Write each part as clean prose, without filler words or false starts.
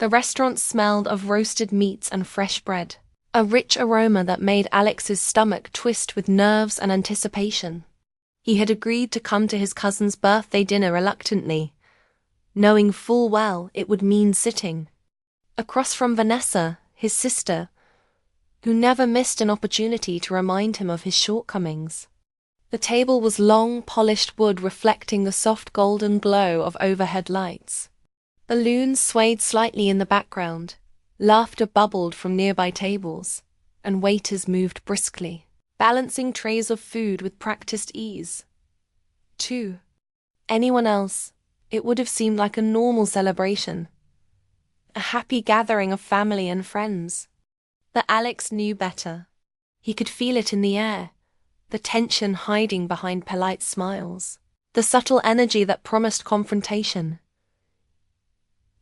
The restaurant smelled of roasted meats and fresh bread, a rich aroma that made Alex's stomach twist with nerves and anticipation. He had agreed to come to his cousin's birthday dinner reluctantly, knowing full well it would mean sitting across from Vanessa, his sister, who never missed an opportunity to remind him of his shortcomings. The table was long, polished wood reflecting the soft golden glow of overhead lights. Balloons swayed slightly in the background, laughter bubbled from nearby tables, and waiters moved briskly, balancing trays of food with practiced ease. To anyone else, it would have seemed like a normal celebration, a happy gathering of family and friends. But Alex knew better. He could feel it in the air, the tension hiding behind polite smiles, the subtle energy that promised confrontation.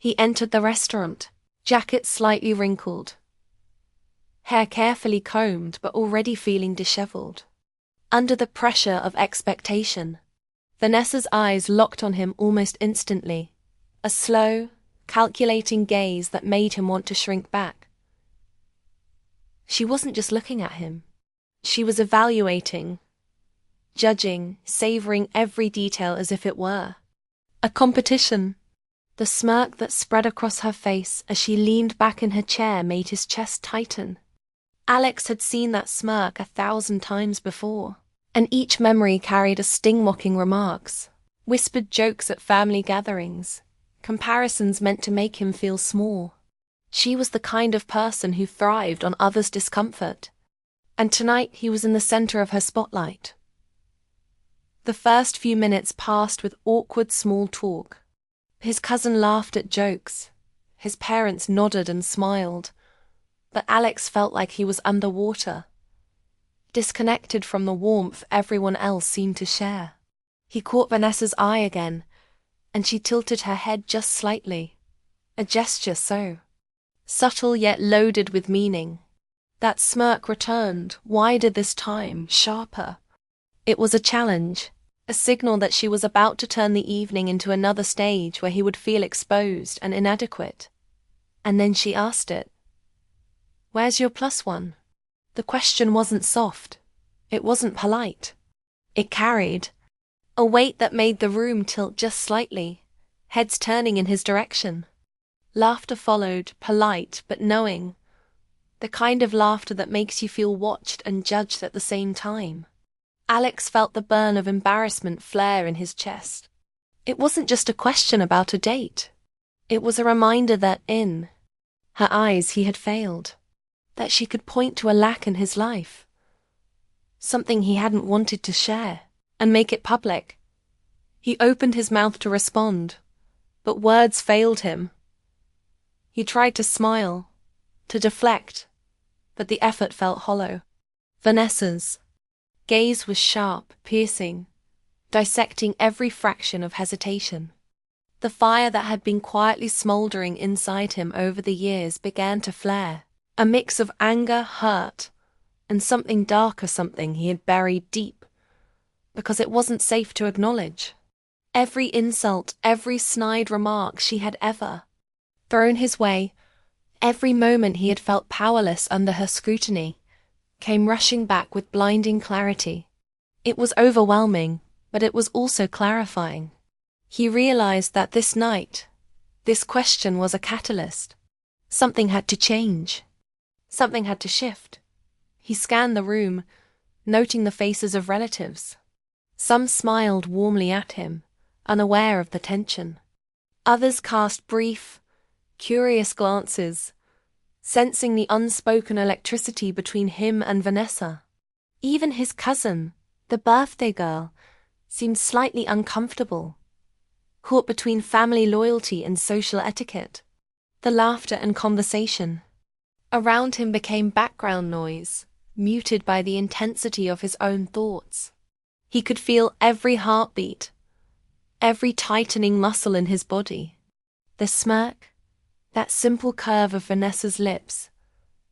He entered the restaurant, jacket slightly wrinkled, hair carefully combed but already feeling disheveled. Under the pressure of expectation, Vanessa's eyes locked on him almost instantly, a slow, calculating gaze that made him want to shrink back. She wasn't just looking at him. She was evaluating, judging, savoring every detail as if it were a competition. The smirk that spread across her face as she leaned back in her chair made his chest tighten. Alex had seen that smirk 1,000 times before, and each memory carried a sting mocking remarks, whispered jokes at family gatherings, comparisons meant to make him feel small. She was the kind of person who thrived on others' discomfort, and tonight he was in the center of her spotlight. The first few minutes passed with awkward small talk. His cousin laughed at jokes, his parents nodded and smiled, but Alex felt like he was underwater, disconnected from the warmth everyone else seemed to share. He caught Vanessa's eye again, and she tilted her head just slightly, a gesture so subtle yet loaded with meaning. That smirk returned, wider this time, sharper. It was a challenge, a signal that she was about to turn the evening into another stage where he would feel exposed and inadequate. And then she asked it. "Where's your plus one?" The question wasn't soft. It wasn't polite. It carried a weight that made the room tilt just slightly, heads turning in his direction. Laughter followed, polite but knowing, the kind of laughter that makes you feel watched and judged at the same time. Alex felt the burn of embarrassment flare in his chest. It wasn't just a question about a date. It was a reminder that in her eyes he had failed, that she could point to a lack in his life, something he hadn't wanted to share, and make it public. He opened his mouth to respond, but words failed him. He tried to smile, to deflect, but the effort felt hollow. Vanessa's gaze was sharp, piercing, dissecting every fraction of hesitation. The fire that had been quietly smoldering inside him over the years began to flare, a mix of anger, hurt, and something darker, something he had buried deep, because it wasn't safe to acknowledge. Every insult, every snide remark she had ever thrown his way, every moment he had felt powerless under her scrutiny, came rushing back with blinding clarity. It was overwhelming, but it was also clarifying. He realized that this night, this question was a catalyst. Something had to change. Something had to shift. He scanned the room, noting the faces of relatives. Some smiled warmly at him, unaware of the tension. Others cast brief, curious glances, sensing the unspoken electricity between him and Vanessa. Even his cousin, the birthday girl, seemed slightly uncomfortable, caught between family loyalty and social etiquette. The laughter and conversation around him became background noise, muted by the intensity of his own thoughts. He could feel every heartbeat, every tightening muscle in his body. The smirk, that simple curve of Vanessa's lips,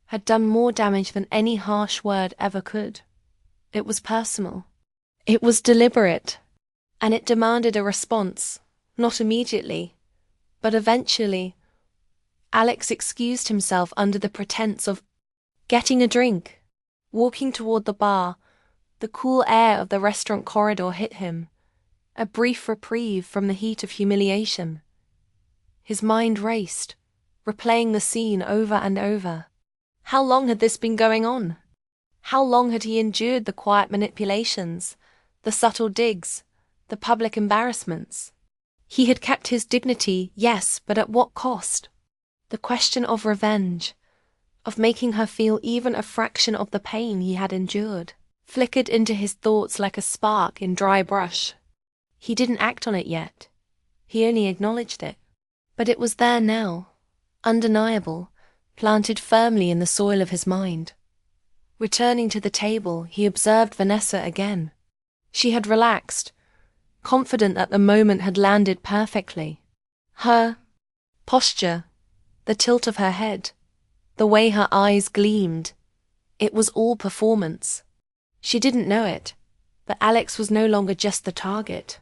had done more damage than any harsh word ever could. It was personal. It was deliberate, and it demanded a response, not immediately, but eventually. Alex excused himself under the pretense of getting a drink. Walking toward the bar, the cool air of the restaurant corridor hit him, a brief reprieve from the heat of humiliation. His mind raced, replaying the scene over and over. How long had this been going on? How long had he endured the quiet manipulations, the subtle digs, the public embarrassments? He had kept his dignity, yes, but at what cost? The question of revenge, of making her feel even a fraction of the pain he had endured, flickered into his thoughts like a spark in dry brush. He didn't act on it yet. He only acknowledged it. But it was there now, undeniable, planted firmly in the soil of his mind. Returning to the table, he observed Vanessa again. She had relaxed, confident that the moment had landed perfectly. Her posture, the tilt of her head, the way her eyes gleamed, it was all performance. She didn't know it, but Alex was no longer just the target.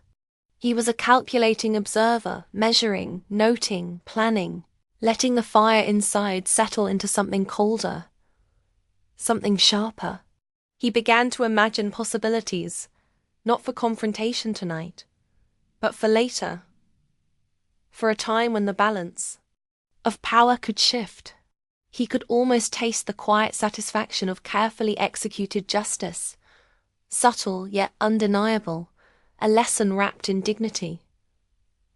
He was a calculating observer, measuring, noting, planning, letting the fire inside settle into something colder, something sharper. He began to imagine possibilities, not for confrontation tonight, but for later, for a time when the balance of power could shift. He could almost taste the quiet satisfaction of carefully executed justice, subtle yet undeniable, a lesson wrapped in dignity.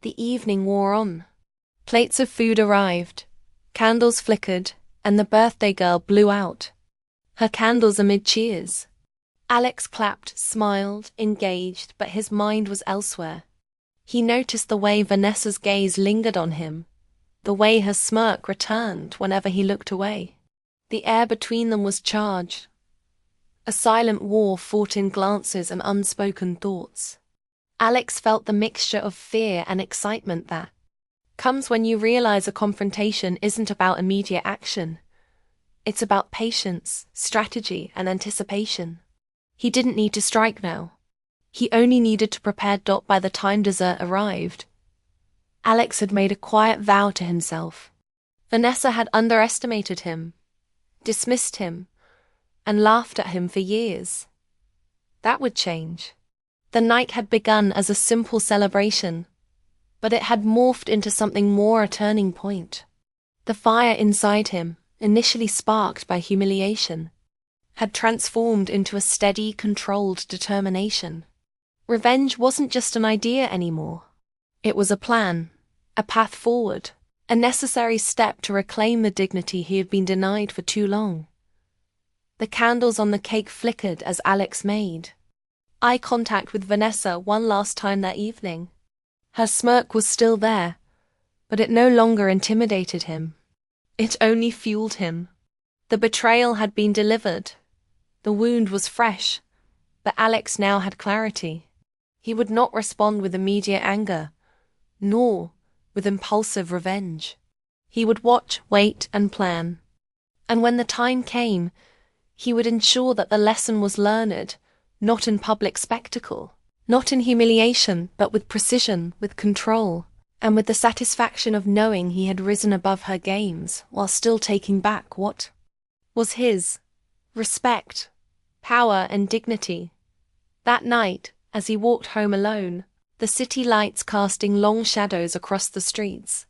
The evening wore on. Plates of food arrived, candles flickered, and the birthday girl blew out her candles amid cheers. Alex clapped, smiled, engaged, but his mind was elsewhere. He noticed the way Vanessa's gaze lingered on him, the way her smirk returned whenever he looked away. The air between them was charged, a silent war fought in glances and unspoken thoughts. Alex felt the mixture of fear and excitement that comes when you realize a confrontation isn't about immediate action. It's about patience, strategy, and anticipation. He didn't need to strike now. He only needed to prepare. By the time dessert arrived, Alex had made a quiet vow to himself. Vanessa had underestimated him, dismissed him, and laughed at him for years. That would change. The night had begun as a simple celebration, but it had morphed into something more, a turning point. The fire inside him, initially sparked by humiliation, had transformed into a steady, controlled determination. Revenge wasn't just an idea anymore. It was a plan, a path forward, a necessary step to reclaim the dignity he had been denied for too long. The candles on the cake flickered as Alex made eye contact with Vanessa one last time that evening. Her smirk was still there, but it no longer intimidated him. It only fueled him. The betrayal had been delivered. The wound was fresh, but Alex now had clarity. He would not respond with immediate anger, nor with impulsive revenge. He would watch, wait, and plan. And when the time came, he would ensure that the lesson was learned, not in public spectacle, not in humiliation, but with precision, with control, and with the satisfaction of knowing he had risen above her games while still taking back what was his: respect, power, and dignity. That night, as he walked home alone, the city lights casting long shadows across the streets,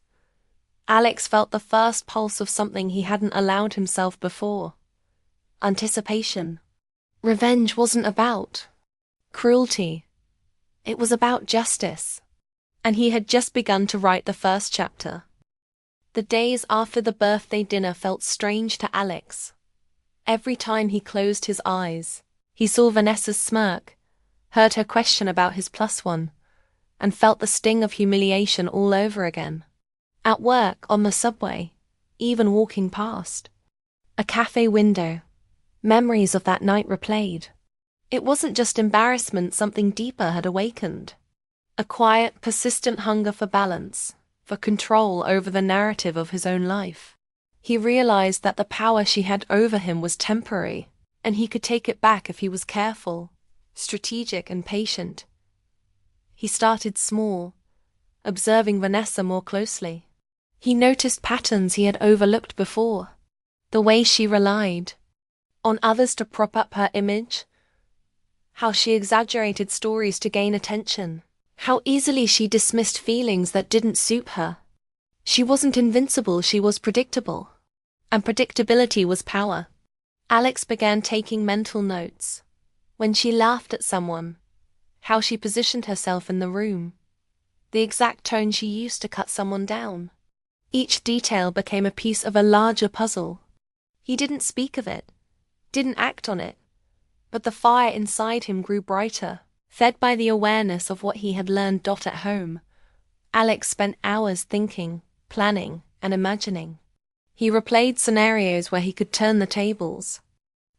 Alex felt the first pulse of something he hadn't allowed himself before: anticipation. Revenge wasn't about cruelty. It was about justice. And he had just begun to write the first chapter. The days after the birthday dinner felt strange to Alex. Every time he closed his eyes, he saw Vanessa's smirk, heard her question about his plus one, and felt the sting of humiliation all over again. At work, on the subway, even walking past a cafe window, memories of that night replayed. It wasn't just embarrassment, something deeper had awakened. A quiet, persistent hunger for balance, for control over the narrative of his own life. He realized that the power she had over him was temporary, and he could take it back if he was careful, strategic, and patient. He started small, observing Vanessa more closely. He noticed patterns he had overlooked before. The way she relied on others to prop up her image, how she exaggerated stories to gain attention, how easily she dismissed feelings that didn't suit her. She wasn't invincible, she was predictable. And predictability was power. Alex began taking mental notes. When she laughed at someone, how she positioned herself in the room, the exact tone she used to cut someone down. Each detail became a piece of a larger puzzle. He didn't speak of it, didn't act on it, but the fire inside him grew brighter, fed by the awareness of what he had learned at home. Alex spent hours thinking, planning, and imagining. He replayed scenarios where he could turn the tables.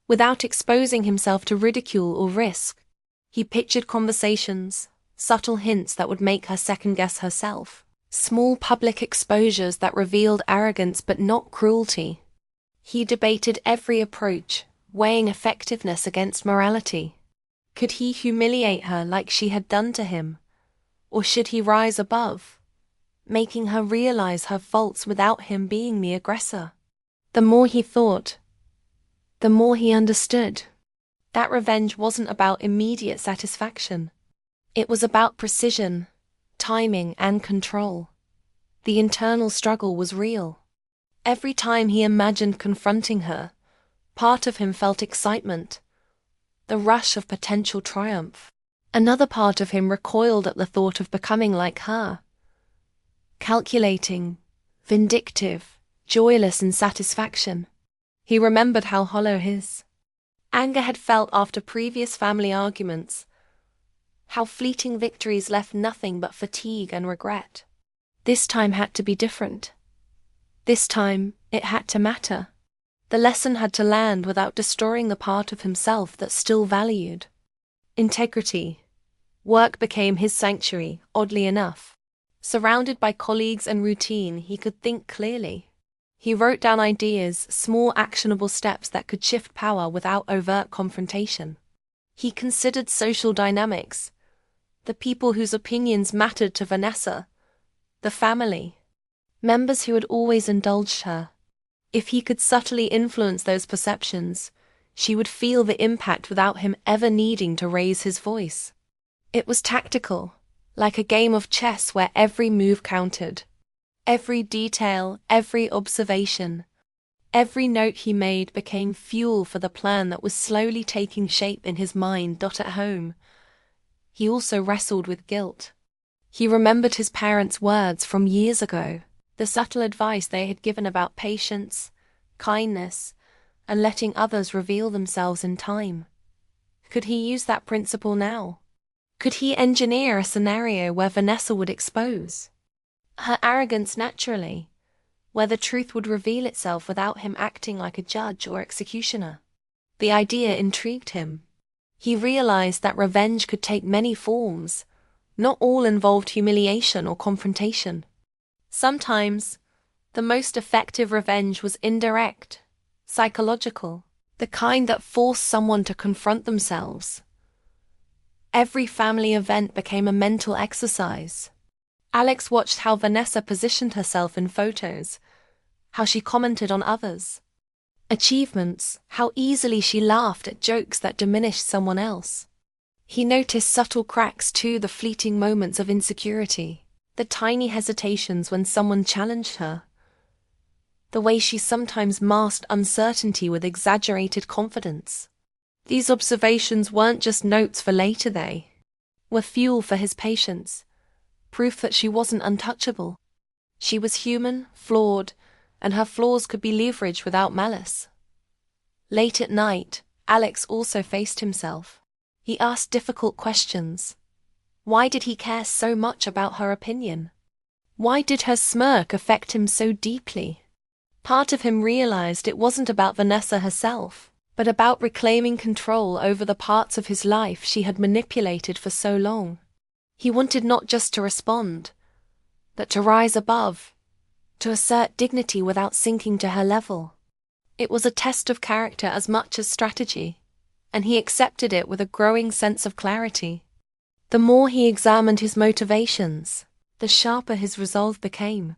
Without exposing himself to ridicule or risk, he pictured conversations, subtle hints that would make her second-guess herself, small public exposures that revealed arrogance but not cruelty. He debated every approach, weighing effectiveness against morality. Could he humiliate her like she had done to him? Or should he rise above, making her realize her faults without him being the aggressor? The more he thought, the more he understood. That revenge wasn't about immediate satisfaction. It was about precision, timing, and control. The internal struggle was real. Every time he imagined confronting her, part of him felt excitement, the rush of potential triumph. Another part of him recoiled at the thought of becoming like her. Calculating, vindictive, joyless in satisfaction. He remembered how hollow his anger had felt after previous family arguments, how fleeting victories left nothing but fatigue and regret. This time had to be different. This time, it had to matter. The lesson had to land without destroying the part of himself that still valued integrity. Work became his sanctuary, oddly enough. Surrounded by colleagues and routine, he could think clearly. He wrote down ideas, small actionable steps that could shift power without overt confrontation. He considered social dynamics, the people whose opinions mattered to Vanessa, the family, members who had always indulged her. If he could subtly influence those perceptions, she would feel the impact without him ever needing to raise his voice. It was tactical, like a game of chess where every move counted. Every detail, every observation, every note he made became fuel for the plan that was slowly taking shape in his mind. At home, he also wrestled with guilt. He remembered his parents' words from years ago, the subtle advice they had given about patience, kindness, and letting others reveal themselves in time. Could he use that principle now? Could he engineer a scenario where Vanessa would expose her arrogance naturally, where the truth would reveal itself without him acting like a judge or executioner? The idea intrigued him. He realized that revenge could take many forms. Not all involved humiliation or confrontation. Sometimes, the most effective revenge was indirect, psychological, the kind that forced someone to confront themselves. Every family event became a mental exercise. Alex watched how Vanessa positioned herself in photos, how she commented on others' achievements, how easily she laughed at jokes that diminished someone else. He noticed subtle cracks too, the fleeting moments of insecurity, the tiny hesitations when someone challenged her, the way she sometimes masked uncertainty with exaggerated confidence. These observations weren't just notes for later, they were fuel for his patience, proof that she wasn't untouchable. She was human, flawed, and her flaws could be leveraged without malice. Late at night, Alex also faced himself. He asked difficult questions. Why did he care so much about her opinion? Why did her smirk affect him so deeply? Part of him realized it wasn't about Vanessa herself, but about reclaiming control over the parts of his life she had manipulated for so long. He wanted not just to respond, but to rise above, to assert dignity without sinking to her level. It was a test of character as much as strategy, and he accepted it with a growing sense of clarity. The more he examined his motivations, the sharper his resolve became.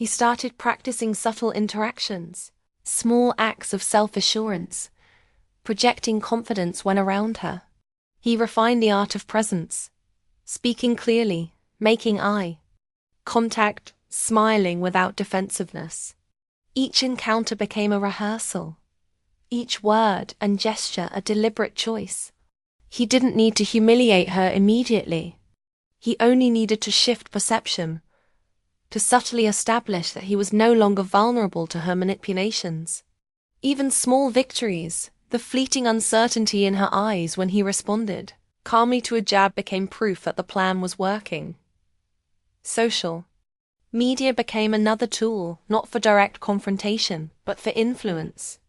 He started practicing subtle interactions, small acts of self-assurance, projecting confidence when around her. He refined the art of presence, speaking clearly, making eye contact, smiling without defensiveness. Each encounter became a rehearsal, each word and gesture a deliberate choice. He didn't need to humiliate her immediately. He only needed to shift perception, to subtly establish that he was no longer vulnerable to her manipulations. Even small victories, the fleeting uncertainty in her eyes when he responded calmly to a jab, became proof that the plan was working. Social media became another tool, not for direct confrontation, but for influence.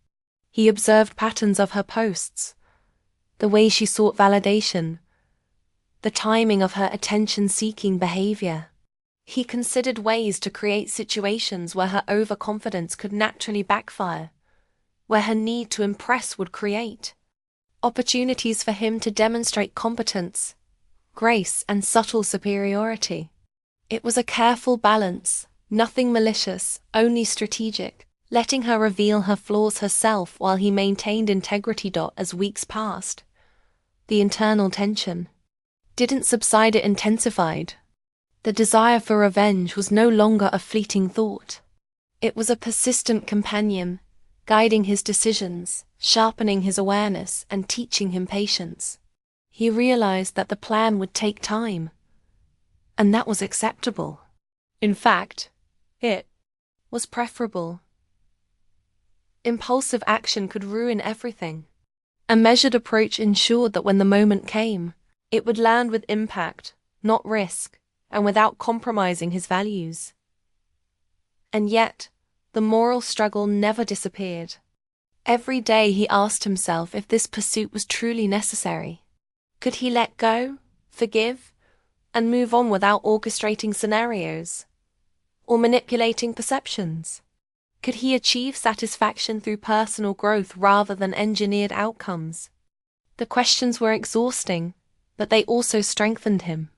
He observed patterns of her posts, the way she sought validation, the timing of her attention-seeking behavior. He considered ways to create situations where her overconfidence could naturally backfire, where her need to impress would create opportunities for him to demonstrate competence, grace, and subtle superiority. It was a careful balance, nothing malicious, only strategic, letting her reveal her flaws herself while he maintained integrity. As weeks passed, the internal tension didn't subside, it intensified. The desire for revenge was no longer a fleeting thought. It was a persistent companion, guiding his decisions, sharpening his awareness, and teaching him patience. He realized that the plan would take time, and that was acceptable. In fact, it was preferable. Impulsive action could ruin everything. A measured approach ensured that when the moment came, it would land with impact, not risk, and without compromising his values. And yet, the moral struggle never disappeared. Every day he asked himself if this pursuit was truly necessary. Could he let go, forgive, and move on without orchestrating scenarios or manipulating perceptions? Could he achieve satisfaction through personal growth rather than engineered outcomes? The questions were exhausting, but they also strengthened him.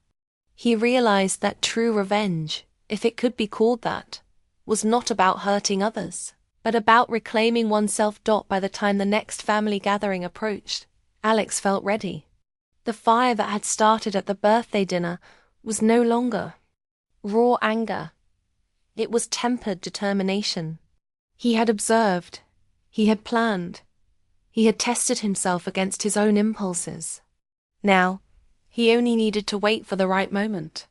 He realized that true revenge, if it could be called that, was not about hurting others, but about reclaiming oneself. By the time the next family gathering approached, Alex felt ready. The fire that had started at the birthday dinner was no longer raw anger. It was tempered determination. He had observed, he had planned, he had tested himself against his own impulses. Now, he only needed to wait for the right moment.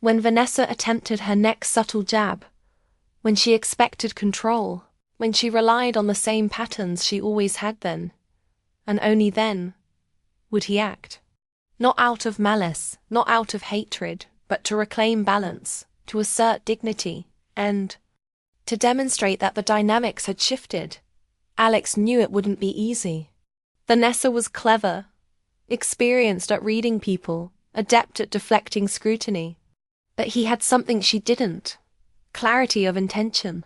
When Vanessa attempted her next subtle jab, when she expected control, when she relied on the same patterns she always had, then, and only then, would he act. Not out of malice, not out of hatred, but to reclaim balance, to assert dignity, and to demonstrate that the dynamics had shifted. Alex knew it wouldn't be easy. Vanessa was clever, experienced at reading people, adept at deflecting scrutiny. But he had something she didn't: clarity of intention.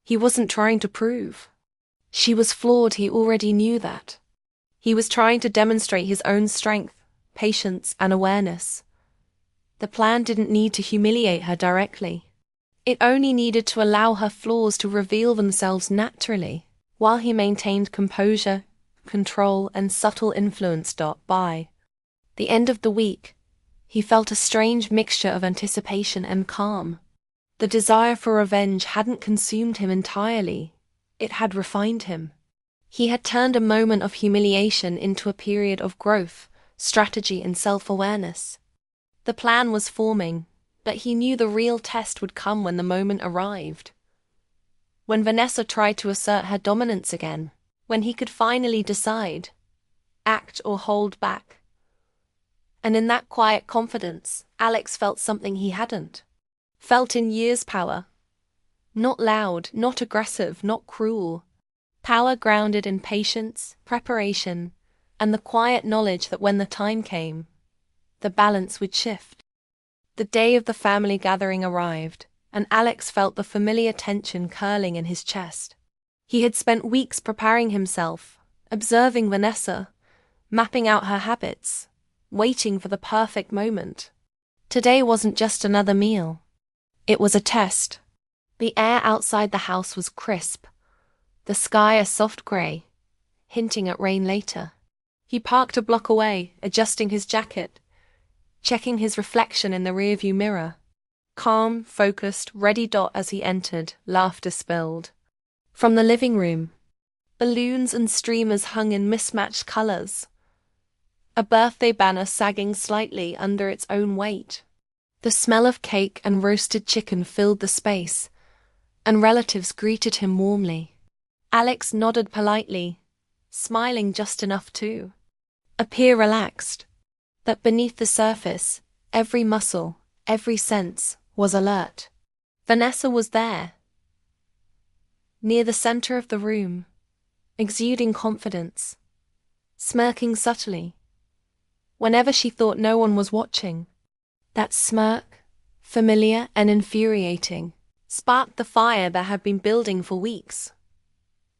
He wasn't trying to prove she was flawed, he already knew that. He was trying to demonstrate his own strength, patience, and awareness. The plan didn't need to humiliate her directly. It only needed to allow her flaws to reveal themselves naturally, while he maintained composure, control, and subtle influence. By the end of the week, he felt a strange mixture of anticipation and calm. The desire for revenge hadn't consumed him entirely, it had refined him. He had turned a moment of humiliation into a period of growth, strategy, and self-awareness. The plan was forming, but he knew the real test would come when the moment arrived. When Vanessa tried to assert her dominance again, when he could finally decide, act or hold back. And in that quiet confidence, Alex felt something he hadn't felt in years: power. Not loud, not aggressive, not cruel. Power grounded in patience, preparation, and the quiet knowledge that when the time came, the balance would shift. The day of the family gathering arrived, and Alex felt the familiar tension curling in his chest. He had spent weeks preparing himself, observing Vanessa, mapping out her habits, waiting for the perfect moment. Today wasn't just another meal. It was a test. The air outside the house was crisp, the sky a soft grey, hinting at rain later. He parked a block away, adjusting his jacket, checking his reflection in the rearview mirror. Calm, focused, ready. As he entered, laughter spilled. From the living room, balloons and streamers hung in mismatched colors, a birthday banner sagging slightly under its own weight. The smell of cake and roasted chicken filled the space, and relatives greeted him warmly. Alex nodded politely, smiling just enough to appear relaxed. But beneath the surface, every muscle, every sense, was alert. Vanessa was there, near the center of the room, exuding confidence, smirking subtly, whenever she thought no one was watching. That smirk, familiar and infuriating, sparked the fire that had been building for weeks.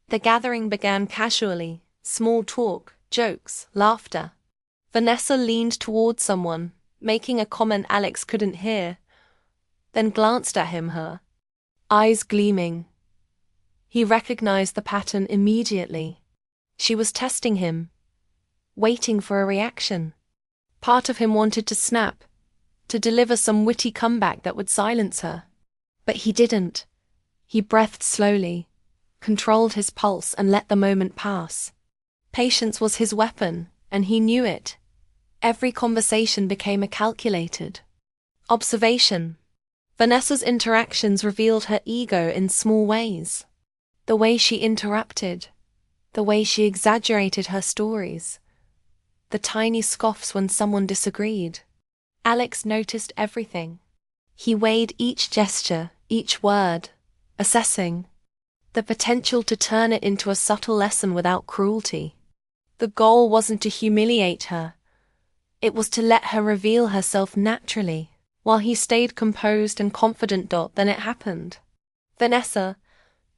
The gathering began casually, small talk, jokes, laughter. Vanessa leaned toward someone, making a comment Alex couldn't hear, then glanced at him, her eyes gleaming. He recognized the pattern immediately. She was testing him, waiting for a reaction. Part of him wanted to snap, to deliver some witty comeback that would silence her. But he didn't. He breathed slowly, controlled his pulse and let the moment pass. Patience was his weapon, and he knew it. Every conversation became a calculated observation. Vanessa's interactions revealed her ego in small ways. The way she interrupted, the way she exaggerated her stories, the tiny scoffs when someone disagreed. Alex noticed everything. He weighed each gesture, each word, assessing the potential to turn it into a subtle lesson without cruelty. The goal wasn't to humiliate her. It was to let her reveal herself naturally. While he stayed composed and confident. Then it happened. Vanessa,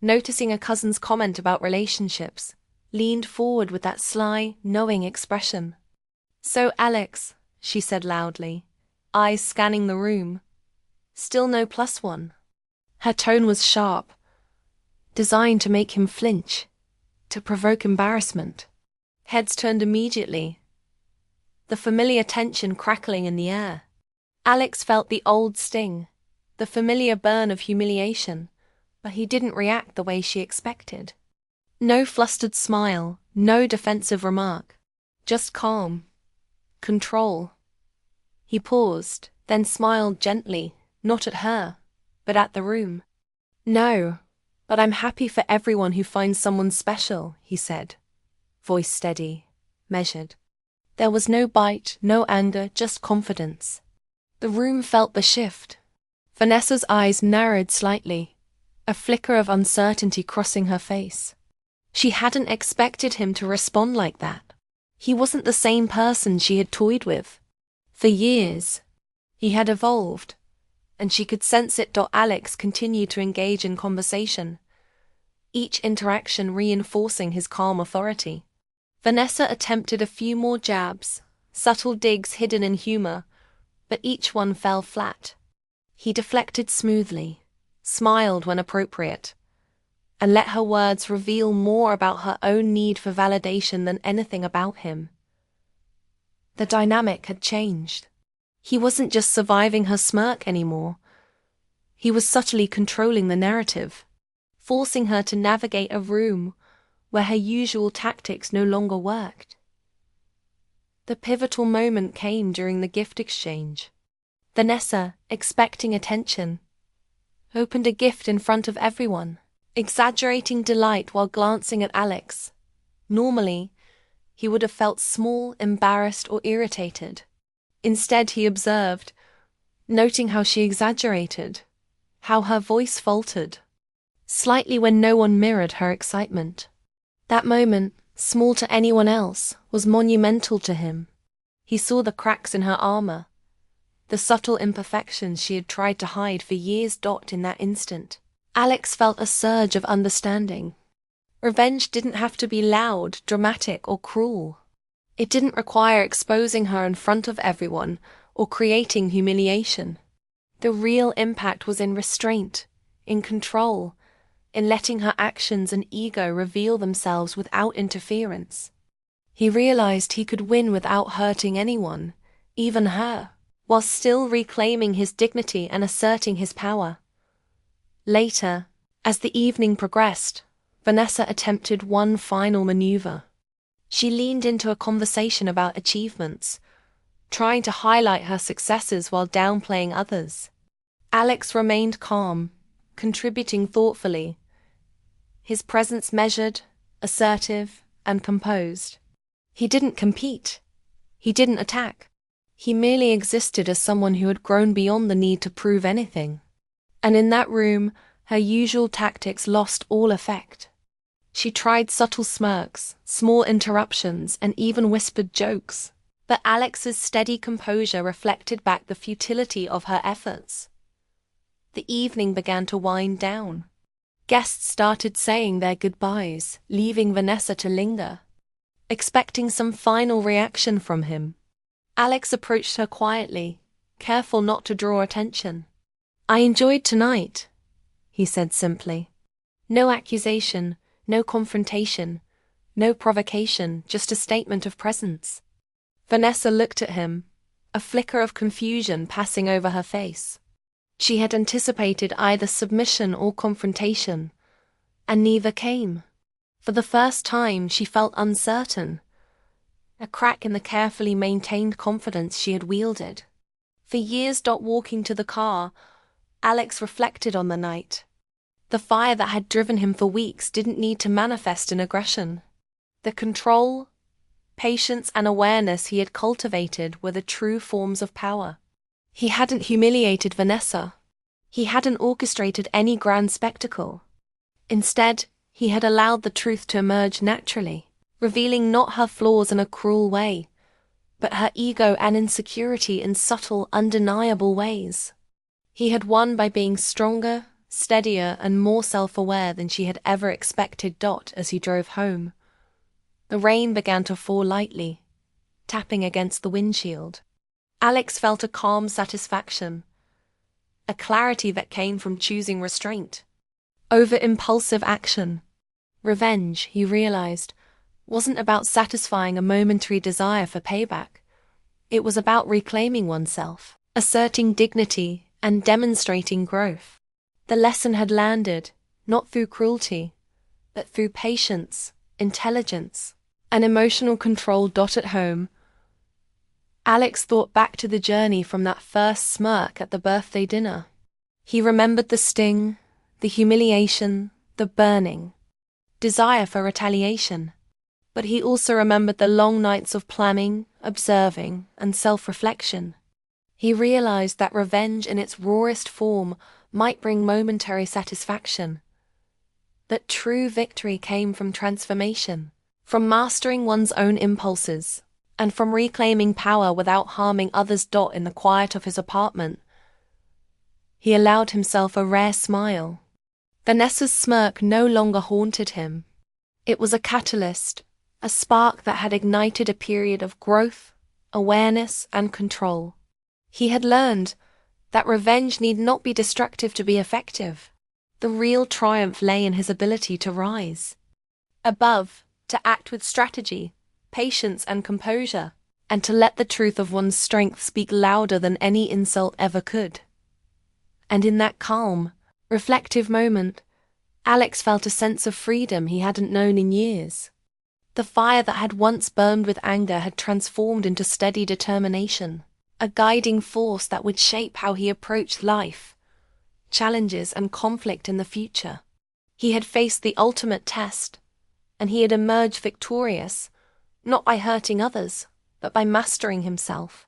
noticing a cousin's comment about relationships, leaned forward with that sly, knowing expression. "So, Alex," she said loudly, eyes scanning the room. "Still no +1. Her tone was sharp, designed to make him flinch, to provoke embarrassment. Heads turned immediately, the familiar tension crackling in the air. Alex felt the old sting, the familiar burn of humiliation, but he didn't react the way she expected. No flustered smile, no defensive remark, just calm, control. He paused, then smiled gently, not at her, but at the room. "No, but I'm happy for everyone who finds someone special," he said, voice steady, measured. There was no bite, no anger, just confidence. The room felt the shift. Vanessa's eyes narrowed slightly, a flicker of uncertainty crossing her face. She hadn't expected him to respond like that. He wasn't the same person she had toyed with. For years, he had evolved, and she could sense it. Alex continued to engage in conversation, each interaction reinforcing his calm authority. Vanessa attempted a few more jabs, subtle digs hidden in humor, but each one fell flat. He deflected smoothly, smiled when appropriate, and let her words reveal more about her own need for validation than anything about him. The dynamic had changed. He wasn't just surviving her smirk anymore. He was subtly controlling the narrative, forcing her to navigate a room where her usual tactics no longer worked. The pivotal moment came during the gift exchange. Vanessa, expecting attention, opened a gift in front of everyone, exaggerating delight while glancing at Alex. Normally, he would have felt small, embarrassed, or irritated. Instead, he observed, noting how she exaggerated, how her voice faltered, slightly when no one mirrored her excitement. That moment, small to anyone else, was monumental to him. He saw the cracks in her armor, the subtle imperfections she had tried to hide for years. In that instant, Alex felt a surge of understanding. Revenge didn't have to be loud, dramatic, or cruel. It didn't require exposing her in front of everyone or creating humiliation. The real impact was in restraint, in control, in letting her actions and ego reveal themselves without interference. He realized he could win without hurting anyone, even her, while still reclaiming his dignity and asserting his power. Later, as the evening progressed, Vanessa attempted one final maneuver. She leaned into a conversation about achievements, trying to highlight her successes while downplaying others. Alex remained calm, contributing thoughtfully, his presence measured, assertive, and composed. He didn't compete. He didn't attack. He merely existed as someone who had grown beyond the need to prove anything. And in that room, her usual tactics lost all effect. She tried subtle smirks, small interruptions, and even whispered jokes. But Alex's steady composure reflected back the futility of her efforts. The evening began to wind down. Guests started saying their goodbyes, leaving Vanessa to linger, expecting some final reaction from him. Alex approached her quietly, careful not to draw attention. "I enjoyed tonight," he said simply. No accusation, no confrontation, no provocation, just a statement of presence. Vanessa looked at him, a flicker of confusion passing over her face. She had anticipated either submission or confrontation, and neither came. For the first time, she felt uncertain, a crack in the carefully maintained confidence she had wielded. For years, walking to the car, Alex reflected on the night. The fire that had driven him for weeks didn't need to manifest in aggression. The control, patience, and awareness he had cultivated were the true forms of power. He hadn't humiliated Vanessa. He hadn't orchestrated any grand spectacle. Instead, he had allowed the truth to emerge naturally, revealing not her flaws in a cruel way, but her ego and insecurity in subtle, undeniable ways. He had won by being stronger, steadier, and more self-aware than she had ever expected. As he drove home, the rain began to fall lightly, tapping against the windshield. Alex felt a calm satisfaction, a clarity that came from choosing restraint over impulsive action. Revenge, he realized, wasn't about satisfying a momentary desire for payback. It was about reclaiming oneself, asserting dignity, and demonstrating growth. The lesson had landed, not through cruelty, but through patience, intelligence, and emotional control. At home, Alex thought back to the journey from that first smirk at the birthday dinner. He remembered the sting, the humiliation, the burning desire for retaliation. But he also remembered the long nights of planning, observing, and self-reflection. He realized that revenge in its rawest form might bring momentary satisfaction. That true victory came from transformation, from mastering one's own impulses, and from reclaiming power without harming others. In the quiet of his apartment, he allowed himself a rare smile. Vanessa's smirk no longer haunted him. It was a catalyst, a spark that had ignited a period of growth, awareness, and control. He had learned that revenge need not be destructive to be effective. The real triumph lay in his ability to rise above, to act with strategy, patience, and composure, and to let the truth of one's strength speak louder than any insult ever could. And in that calm, reflective moment, Alex felt a sense of freedom he hadn't known in years. The fire that had once burned with anger had transformed into steady determination, a guiding force that would shape how he approached life, challenges, and conflict in the future. He had faced the ultimate test, and he had emerged victorious, not by hurting others, but by mastering himself.